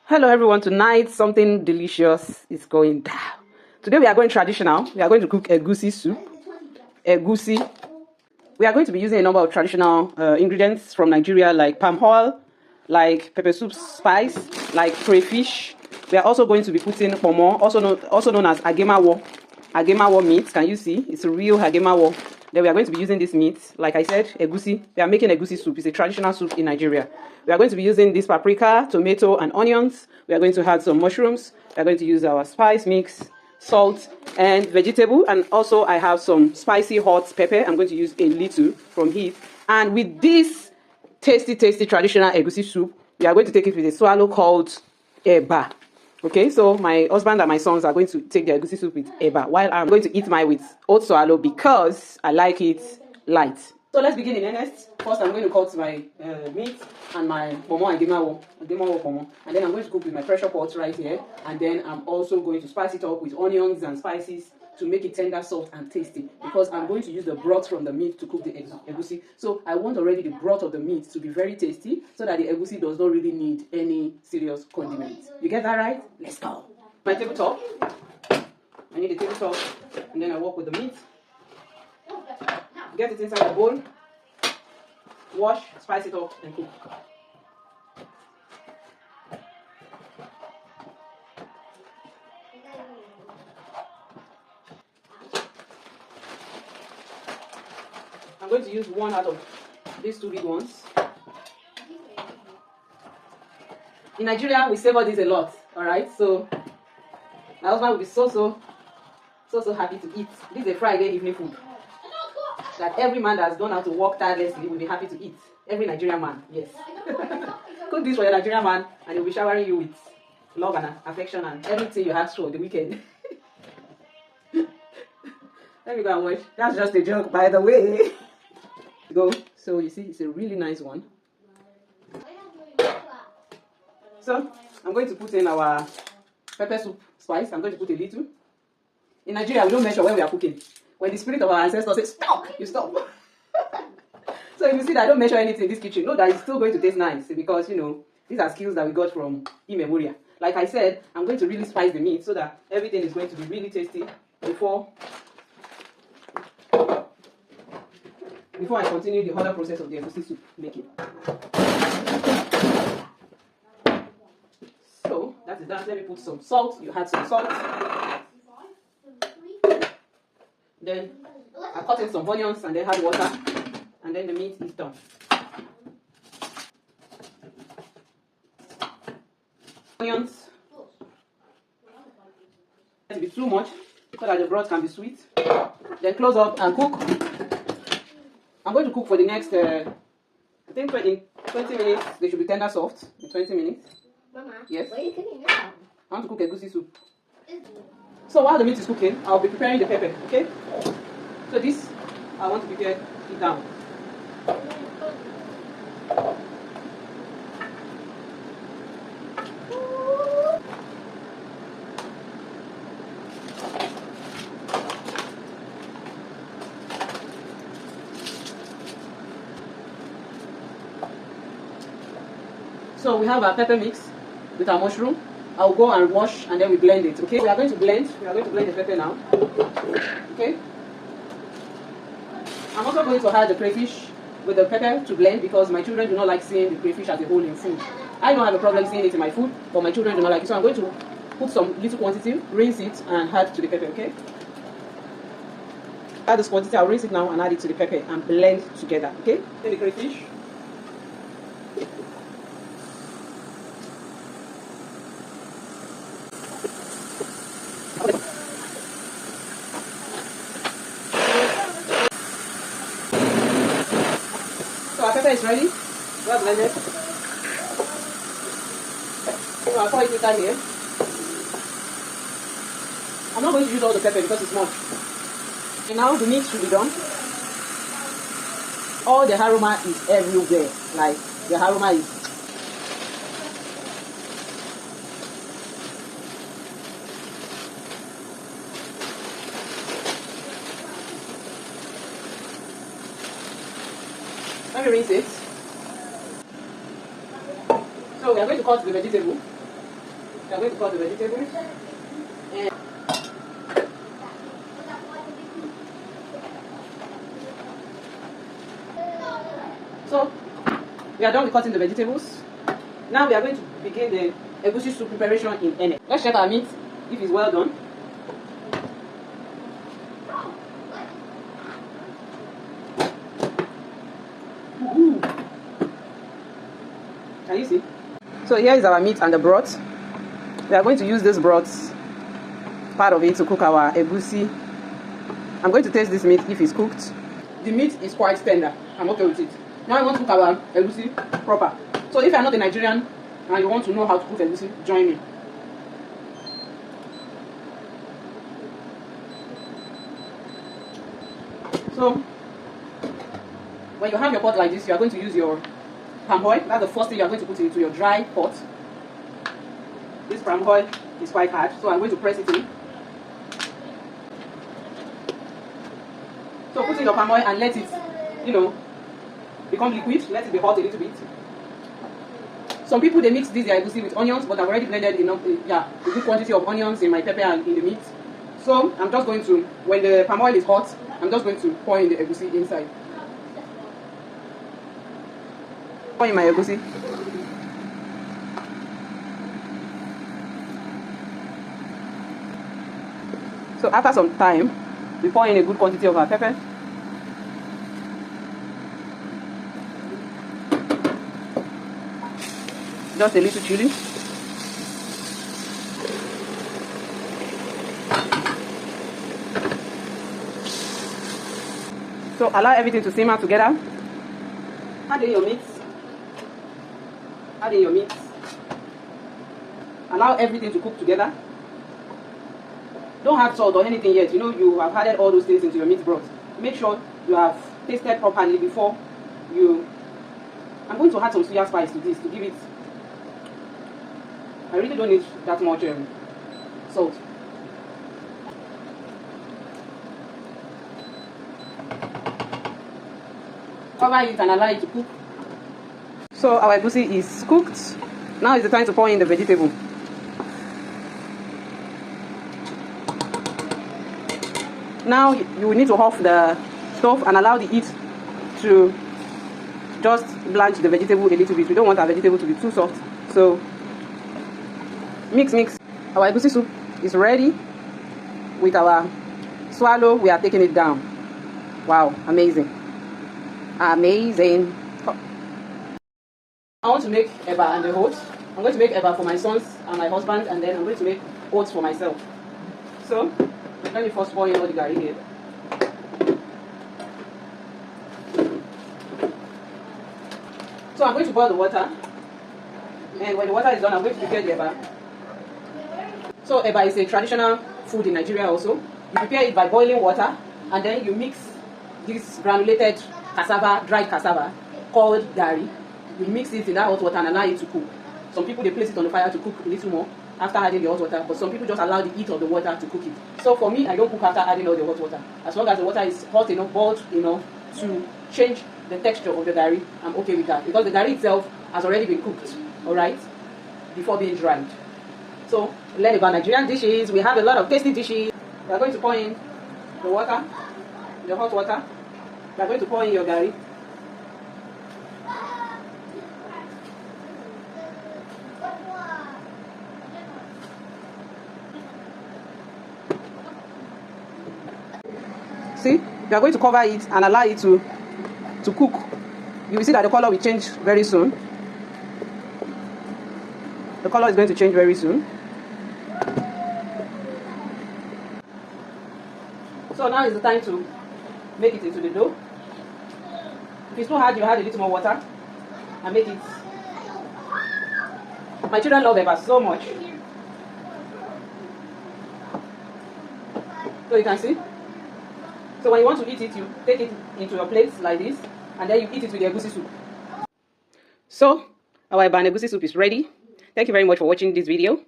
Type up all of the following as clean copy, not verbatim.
Hello everyone, tonight something delicious is going down. Today we are going traditional. We are going to cook egusi soup. Egusi. We are going to be using a number of traditional ingredients from Nigeria like palm oil, like pepper soup spice, like crayfish. We are also going to be putting pomo, also known as agemawo. Agemawo meat, can you see? It's a real agemawo. Then we are going to be using this meat. Like I said, egusi. We are making egusi soup. It's a traditional soup in Nigeria. We are going to be using this paprika, tomato, and onions. We are going to add some mushrooms. We are going to use our spice mix, salt, and vegetable. And also I have some spicy hot pepper. I'm going to use a little from it. And with this tasty traditional egusi soup, we are going to take it with a swallow called eba. Okay, so my husband and my sons are going to take the egusi soup with eba, while I'm going to eat mine with oat swallow because I like it light. So let's begin in earnest. First, I'm going to cut my meat and my pomo and agemawo pomo, and then I'm going to cook with my pressure pot right here, and then I'm also going to spice it up with onions and spices to make it tender, soft, and tasty, because I'm going to use the broth from the meat to cook the egusi. So I want already the broth of the meat to be very tasty so that the egusi does not really need any serious condiments. You get that right? Let's go. My tabletop. I need a tabletop, and then I work with the meat. Get it inside the bowl. Wash, spice it up, and cook. I'm going to use one out of these two big ones. In Nigeria, we savor this a lot, alright? So, my husband will be so happy to eat. This is a Friday evening food that every man that has gone out to work tirelessly will be happy to eat. Every Nigerian man, yes. Cook this for your Nigerian man, and he'll be showering you with love and affection and everything you ask for the weekend. Let me go and watch. That's just a joke, by the way. Go. So you see, it's a really nice one. So I'm going to put in our pepper soup spice. I'm going to put a little. In Nigeria, we don't measure when we are cooking. When the spirit of our ancestors says stop, you stop. So if you see that I don't measure anything in this kitchen, know that it's still going to taste nice, because you know these are skills that we got from Imemoria. Like I said, I'm going to really spice the meat so that everything is going to be really tasty before I continue the other process of the egusi soup making. So that is that. Let me put some salt. You had some salt. Then I cut in some onions and then add water, and then the meat is done. Onions. It be too much so that the broth can be sweet. Then close up and cook. I'm going to cook for the next, I think in 20 minutes, they should be tender soft. In 20 minutes. Mama, yes? what are you cooking now? I want to cook egusi soup. So while the meat is cooking, I'll be preparing the pepper, okay? So this, I want to prepare it down. So we have our pepper mix with our mushroom. I'll go and wash and then we blend it, okay? We are going to blend the pepper now, okay? I'm also going to add the crayfish with the pepper to blend because my children do not like seeing the crayfish as a whole in food. I don't have a problem seeing it in my food, but my children do not like it. So I'm going to put some little quantity, rinse it, and add to the pepper, okay? Add this quantity, I'll rinse it now and add it to the pepper and blend together, okay? Then the crayfish. So our pepper is ready. Well blended. So I'll pour it inside here. I'm not going to use all the pepper because it's much. And now the meat should be done. All the aroma is everywhere. Like the aroma is. Let me rinse it. So we are going to cut the vegetable. We are going to cut the vegetables. And so we are done with cutting the vegetables. Now we are going to begin the egusi soup preparation in earnest. Let's check our meat if it's well done. Ooh. Can you see? So here is our meat and the broth. We are going to use this broth, part of it, to cook our egusi. I'm going to taste this meat if it's cooked. The meat is quite tender. I'm okay with it. Now I want to cook our egusi proper. So if you're not a Nigerian and you want to know how to cook egusi, join me. So when you have your pot like this, you are going to use your palm oil. That's the first thing you are going to put into your dry pot. This palm oil is quite hard, so I'm going to press it in. So put in your palm oil and let it, become liquid. Let it be hot a little bit. Some people, they mix this their egusi with onions, but I've already blended enough, a good quantity of onions in my pepper and in the meat. So I'm just going to, when the palm oil is hot, I'm just going to pour in the egusi inside. Pour in my egusi. So after some time, we pour in a good quantity of our pepper. Just a little chili. So allow everything to simmer together. Add in your meat. Add in your meat. Allow everything to cook together. Don't add salt or anything yet. You have added all those things into your meat broth. Make sure you have tasted properly before you... I'm going to add some suya spice to this to give it... I really don't need that much salt. Cover it and allow it to cook. So our egusi is cooked. Now is the time to pour in the vegetable. Now you will need to off the stove and allow the heat to just blanch the vegetable a little bit. We don't want our vegetable to be too soft. So mix. Our egusi soup is ready. With our swallow, we are taking it down. Wow, amazing. Amazing. I want to make eba and the oats. I'm going to make eba for my sons and my husband, and then I'm going to make oats for myself. So let me first pour in all the garri here. So I'm going to boil the water, and when the water is done, I'm going to prepare the eba. So eba is a traditional food in Nigeria also. You prepare it by boiling water, and then you mix this granulated cassava, dried cassava, called garri. You mix it in that hot water and allow it to cook. Some people, they place it on the fire to cook a little more after adding the hot water, but some people just allow the heat of the water to cook it. So for me, I don't cook after adding all the hot water. As long as the water is hot enough, boiled enough to change the texture of the garri, I'm okay with that. Because the garri itself has already been cooked, alright, before being dried. So learn about Nigerian dishes. We have a lot of tasty dishes. We are going to pour in the water, the hot water. We are going to pour in your garri. See, we are going to cover it and allow it to cook. You will see that the color will change very soon. The color is going to change very soon. So now is the time to make it into the dough. If it's too hard, you add a little more water and make it. My children love eba so much. So you can see. So when you want to eat it, you take it into your plate like this, and then you eat it with the egusi soup. So our eba and egusi soup is ready. Thank you very much for watching this video.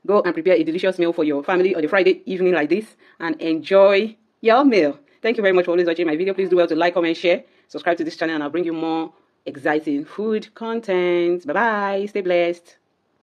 Go and prepare a delicious meal for your family on a Friday evening like this, and enjoy your meal. Thank you very much for always watching my video. Please do well to like, comment, share, subscribe to this channel, and I'll bring you more exciting food content. Bye bye. Stay blessed.